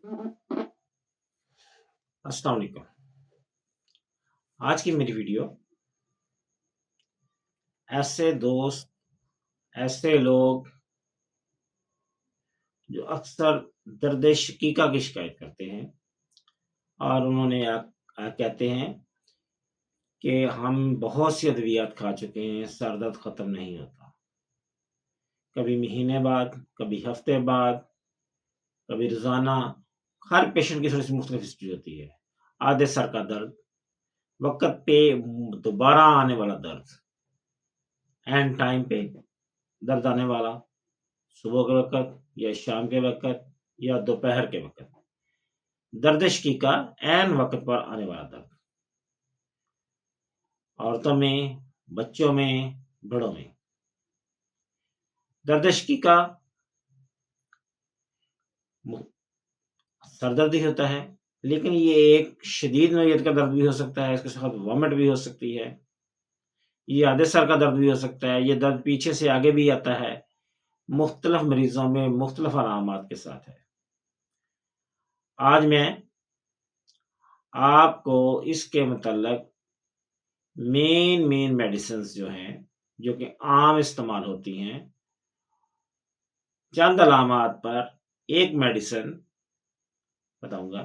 अस्सलाम वालेकुम। आज की मेरी वीडियो ऐसे दोस्त, ऐसे लोग जो अक्सर दर्द शकीका की शिकायत करते हैं और उन्होंने कहते हैं कि हम बहुत सी अद्वियात खा चुके हैं, सर दर्द ख़त्म नहीं होता। कभी महीने बाद, कभी हफ्ते बाद, कभी रोज़ाना। हर पेशेंट की थोड़ी-सी मुख्तलिफ हिस्ट्री होती है। आधे सर का दर्द, वक़्त पे दोबारा आने वाला दर्द, ऐन टाइम पे दर्द आने वाला, सुबह के वक़्त या शाम के वक़्त या दोपहर के वक़्त। दर्द शकीका ऐन वक़्त पर आने वाला दर्द। औरतों में, बच्चों में, बड़ों में। दर्द शकीका सर दर्द ही होता है, लेकिन ये एक शदीद नौइयत का दर्द भी हो सकता है, इसके साथ वॉमिट भी हो सकती है। ये आधे सर का दर्द भी हो सकता है, ये दर्द पीछे से आगे भी आता है। मुख्तलिफ मरीज़ों में मुख्तलिफ अलामात के साथ है। आज मैं आपको इसके मतलब मेन मेडिसिन्स जो हैं, जो कि आम इस्तेमाल होती हैं, चंद अलामात पर एक मेडिसिन बताऊँगा।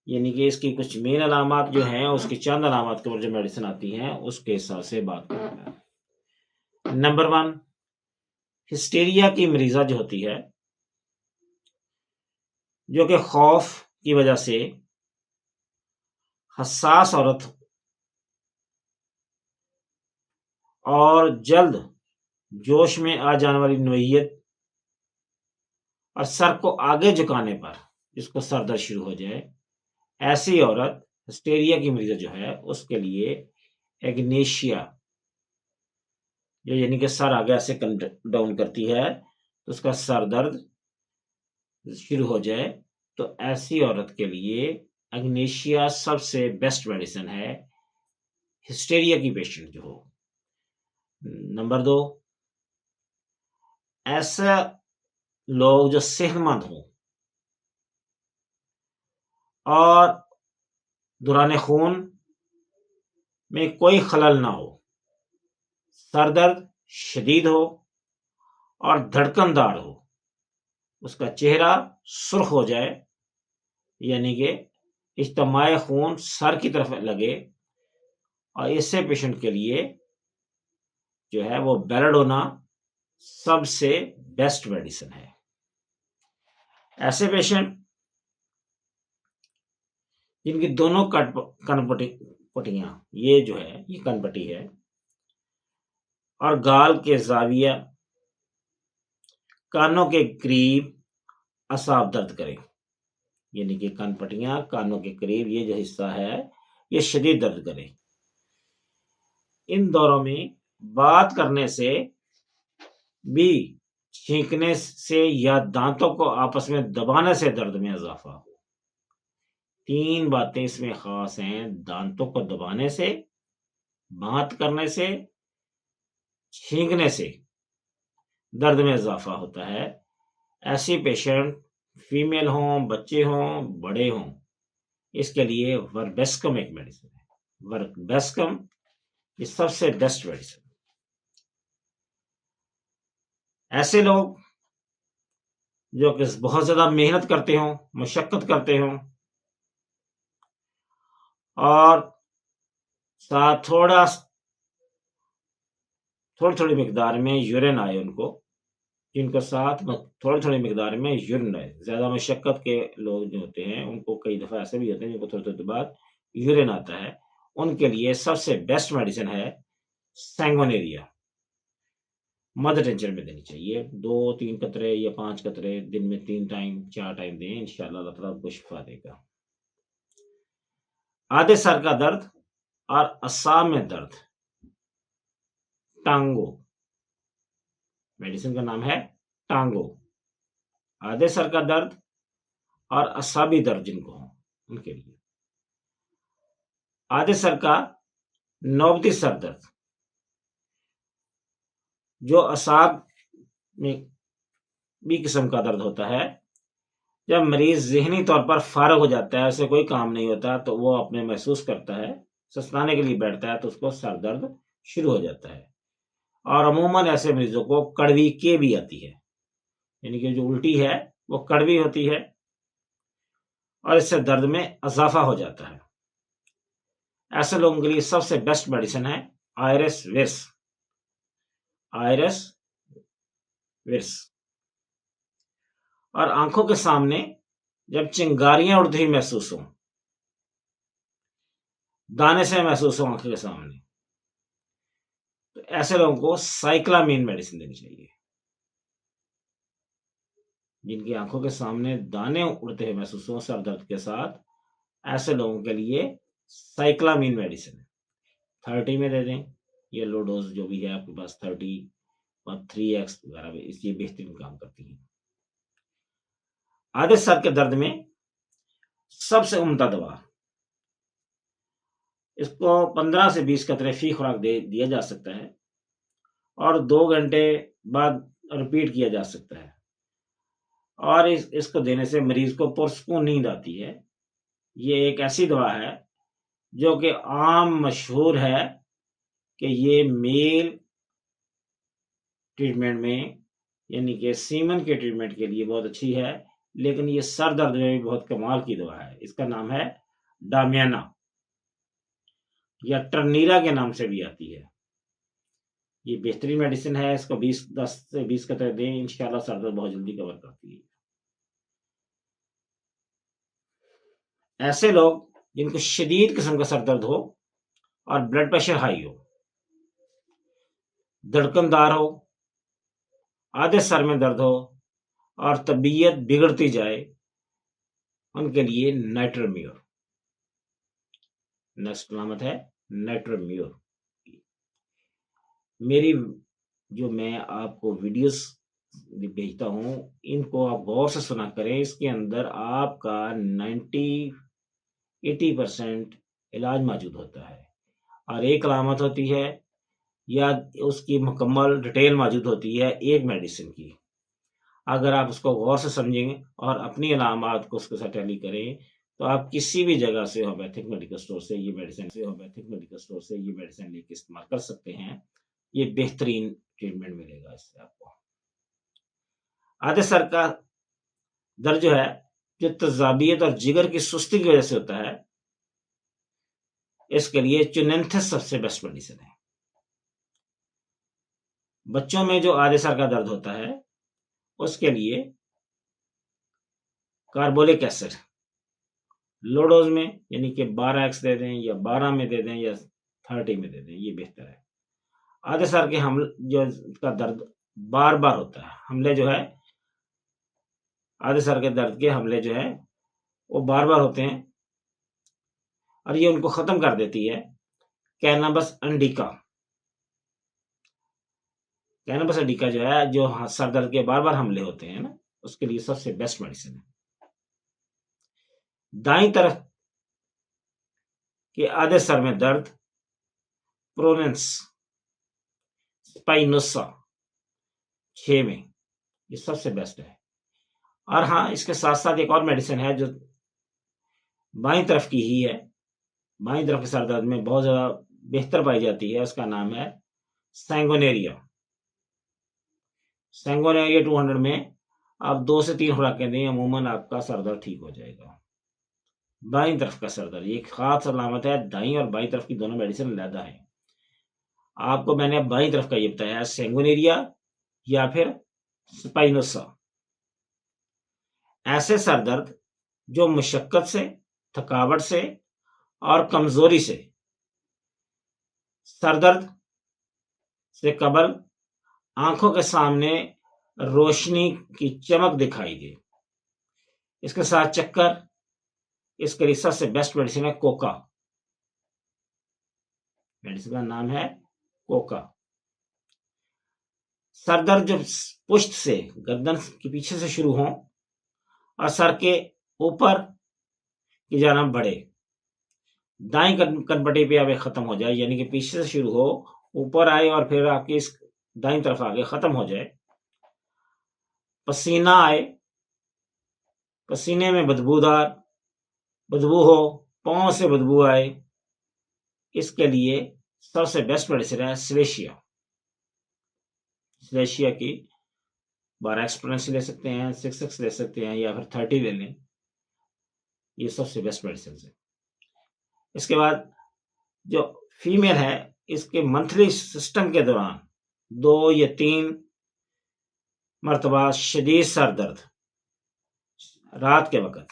यानी कि इसकी कुछ मेन अलामात जो हैं, उसकी चंद अलामात के ऊपर जो मेडिसिन आती हैं, उसके हिसाब से बात करूँगा। नंबर 1, हिस्टीरिया की मरीज़ा जो होती है, जो कि खौफ की वजह से हसास औरत और जल्द जोश में आ जाने वाली नौइयत और सर को आगे झुकाने पर जिसको सर दर्द शुरू हो जाए, ऐसी औरत हिस्टीरिया की मरीज़ जो है, उसके लिए एग्नेशिया, जो यानी कि सर आगे ऐसे डाउन करती है, तो उसका सर दर्द शुरू हो जाए, तो ऐसी औरत के लिए एग्नेशिया सबसे बेस्ट मेडिसिन है, हिस्टीरिया की पेशेंट जो हो। नंबर 2, ऐसा लोग जो सेहतमंद हों और दौरान खून में कोई खलल ना हो, सर दर्द शदीद हो और धड़कनदार हो, उसका चेहरा सुर्ख हो जाए, यानी कि इज्तिमाई खून सर की तरफ लगे, और ऐसे पेशेंट के लिए जो है वो बेलाडोना सबसे बेस्ट मेडिसिन है। ऐसे पेशेंट जिनकी दोनों कनपटियां, ये जो है ये कनपटी है और गाल के जाविया कानों के करीब असाब दर्द करें, यानी कि कनपटियां कानों के करीब ये जो हिस्सा है ये शदीद दर्द करे। इन दौरों में बात करने से भी, छींकने से या दांतों को आपस में दबाने से दर्द में इजाफा हो। 3 बातें इसमें खास हैं: दांतों को दबाने से, बात करने से, छींकने से दर्द में इजाफा होता है। ऐसी पेशेंट फीमेल हों, बच्चे हों, बड़े हों, इसके लिए वर्बेस्कम एक मेडिसिन है। वर्बेस्कम ये सबसे बेस्ट मेडिसिन। ऐसे लोग जो कि बहुत ज्यादा मेहनत करते हों, मशक्कत करते हों और साथ थोड़ी मिकदार में यूरिन आए उनको, जिनके साथ थोड़ी मिकदार में यूरिन आए। ज्यादा मशक्कत के लोग जो होते हैं, उनको कई दफा ऐसे भी होते हैं जिनको थोड़ी बाद यूरिन आता है, उनके लिए सबसे बेस्ट मेडिसिन है सैंगोनेरिया। मदर टेंशन में देनी चाहिए। 2-3 कतरे या 5 कतरे दिन में 3 टाइम 4 टाइम दें, इंशाअल्लाह अल्लाह ताला आपको शिफा देगा। आधे सर का दर्द और असाब में दर्द, टांगो, मेडिसिन का नाम है टांगो। आधे सर का दर्द और असाबी दर्द जिनको हो उनके लिए। आधे सर का नौबती सर दर्द, जो असाब में बी किस्म का दर्द होता है, जब मरीज ज़हनी तौर पर फ़ारिग हो जाता है, उसे कोई काम नहीं होता, तो वो अपने महसूस करता है, ससताने के लिए बैठता है, तो उसको सर दर्द शुरू हो जाता है। और अमूमन ऐसे मरीज़ों को कड़वी के भी आती है, यानी कि जो उल्टी है, वो कड़वी होती है और इससे दर्द में इज़ाफ़ा हो जाता है। ऐसे लोगों के लिए सबसे बेस्ट मेडिसिन है आयरस विर्स। आयरस विर्स। और आंखों के सामने जब चिंगारियां उड़ती हुई महसूस हों, दाने से महसूस हो आंखों के सामने, तो ऐसे लोगों को साइक्लामीन मेडिसिन देनी चाहिए। जिनकी आंखों के सामने दाने उड़ते हुए महसूस हो सर दर्द के साथ, ऐसे लोगों के लिए साइक्लामीन मेडिसिन 30 में दे दें, ये लो डोज जो भी है आपके पास 30 और 3x वगैरह भी ये बेहतरीन काम करती है। आधे सर के दर्द में सबसे उम्दा दवा, इसको 15 से 20 कतरे फी खुराक दिया जा सकता है और 2 घंटे बाद रिपीट किया जा सकता है। और इसको देने से मरीज को पुरसकून नींद आती है। ये एक ऐसी दवा है जो कि आम मशहूर है कि ये मेल ट्रीटमेंट में, यानी कि सीमन के ट्रीटमेंट के लिए बहुत अच्छी है, लेकिन ये सर दर्द में भी बहुत कमाल की दवा है। इसका नाम है डामियाना या टर्नीरा के नाम से भी आती है। ये बेहतरीन मेडिसिन है, इसको 10 से 20 कतरे दें, इंशाल्लाह सर दर्द बहुत जल्दी कवर करती है। ऐसे लोग जिनको शदीद किस्म का सर दर्द हो और ब्लड प्रेशर हाई हो, धड़कनदार हो, आधे सर में दर्द हो और तबीयत बिगड़ती जाए, उनके लिए नाइट्रोम्योर। नेक्स्ट नामत है नाइट्रोम्योर। मेरी जो मैं आपको वीडियोस भेजता हूँ, इनको आप गौर से सुना करें। इसके अंदर आपका 90-80% इलाज मौजूद होता है और एक अलामत होती है या उसकी मुकम्मल डिटेल मौजूद होती है एक मेडिसिन की। अगर आप उसको गौर से समझेंगे और अपनी अलामत को उसके साथ टैली करें, तो आप किसी भी जगह से होम्योपैथिक मेडिकल स्टोर से ये मेडिसिन लेके इस्तेमाल कर सकते हैं। ये बेहतरीन ट्रीटमेंट मिलेगा इससे आपको। आधे सर का दर्द जो है, जो तजाबियत और जिगर की सुस्ती की वजह से होता है, इसके लिए चुनेंथस सबसे बेस्ट मेडिसिन है। बच्चों में जो आधे सर का दर्द होता है, उसके लिए कार्बोलिक एसिड लो डोज में, यानी कि 12x दे दें या 12 में दे दें या 30 में दे दें, ये बेहतर है। आधे सर के हमले जो का दर्द बार बार होता है, हमले जो है आधे सर के दर्द के हमले जो है वो बार बार होते हैं और ये उनको खत्म कर देती है कैनाबस इंडिका। कैनाबस इंडिका जो है, जो सर दर्द के बार बार हमले होते हैं ना, उसके लिए सबसे बेस्ट मेडिसिन है। दाईं तरफ के आधे सर में दर्द प्रोनेंस स्पाइनोसा 6 में, ये सबसे बेस्ट है। और हाँ, इसके साथ साथ एक और मेडिसिन है जो बाईं तरफ की ही है, बाईं तरफ के सर दर्द में बहुत ज्यादा बेहतर पाई जाती है। उसका नाम है सैंगोनेरिया। सैंगोनेरिया 200 में आप 2 से 3 खुराकें दें, अमूमन आपका सर दर्द ठीक हो जाएगा। बाईं तरफ का सर दर्द ये खास अलामत है, दाईं और बाईं तरफ की दोनों मेडिसिन अलग है। आपको मैंने बाईं तरफ का ये बताया, सैंगोनेरिया या फिर स्पाइनोसा। ऐसे सर दर्द जो मुशक्कत से, थकावट से और कमजोरी से, सर दर्द से कबल आंखों के सामने रोशनी की चमक दिखाई दे, इसके साथ चक्कर, इसके लिए सबसे बेस्ट मेडिसिन है कोका। मेडिसिन का नाम है कोका। सर दर्द जो पुष्ट से, गर्दन के पीछे से शुरू हो और सर के ऊपर की जानब बढ़े, दाईं कनपट्टी पे आगे खत्म हो जाए, यानी कि पीछे से शुरू हो, ऊपर आए और फिर आपकी इस दाईं तरफ आगे खत्म हो जाए, पसीना आए, पसीने में बदबू हो, पाँव से बदबू आए, इसके लिए सबसे बेस्ट मेडिसिन है सिलेशिया। सिलेशिया की 12 एक्सपोनेंशियल ले सकते हैं, 6 ले सकते हैं, या फिर 30 ले लें। ये सबसे बेस्ट मेडिसिन है। इसके बाद जो फीमेल है, इसके मंथली सिस्टम के दौरान 2 या 3 मरतबा शदीद सर दर्द रात के वक्त,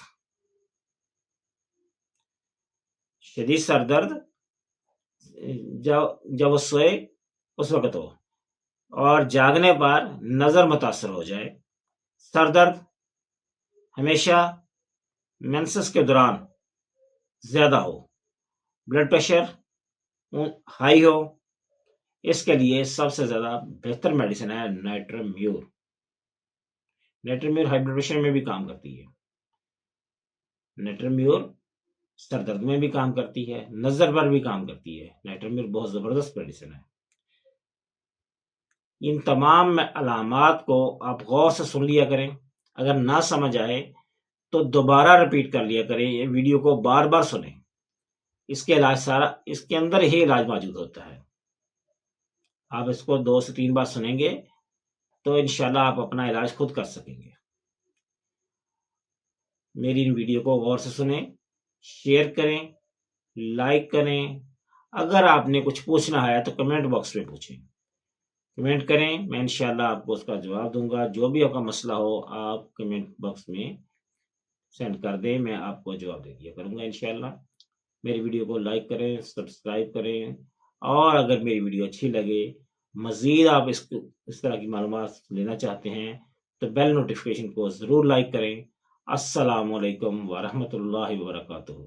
शदीद सर दर्द जब वो सोए उस वक्त हो, और जागने पर नजर मुतासर हो जाए। सर दर्द हमेशा मेंसेस के दौरान ज्यादा हो, ब्लड प्रेशर हाई हो, इसके लिए सबसे ज्यादा बेहतर मेडिसिन है नाइट्रोम्यूर। नाइट्रोम्यूर हाई ब्लड प्रेशर में भी काम करती है। नाइट्रोम्यूर सर दर्द में भी काम करती है, नजर पर भी काम करती है। नाइट्रोम्यूर बहुत जबरदस्त मेडिसिन है। इन तमाम अलामात को आप गौर से सुन लिया करें। अगर ना समझ आए तो दोबारा रिपीट कर लिया करें। ये वीडियो को बार बार सुने। इसके इलाज सारा इसके अंदर ही इलाज मौजूद होता है। आप इसको 2 से 3 बार सुनेंगे तो इंशाल्लाह आप अपना इलाज खुद कर सकेंगे। मेरी इन वीडियो को गौर से सुने, शेयर करें, लाइक करें। अगर आपने कुछ पूछना है तो कमेंट बॉक्स में पूछें, कमेंट करें, मैं इंशाल्लाह आपको उसका जवाब दूंगा। जो भी आपका मसला हो आप कमेंट बॉक्स में सेंड कर दें, मैं आपको जवाब दे दिया करूंगा इंशाल्लाह। मेरी वीडियो को लाइक करें, सब्सक्राइब करें, और अगर मेरी वीडियो अच्छी लगे, मज़ीद आप इस तरह की मालूमात लेना चाहते हैं तो बेल नोटिफिकेशन को ज़रूर लाइक करें। अस्सलामु अलैकुम व रहमतुल्लाहि व बरकातुहू।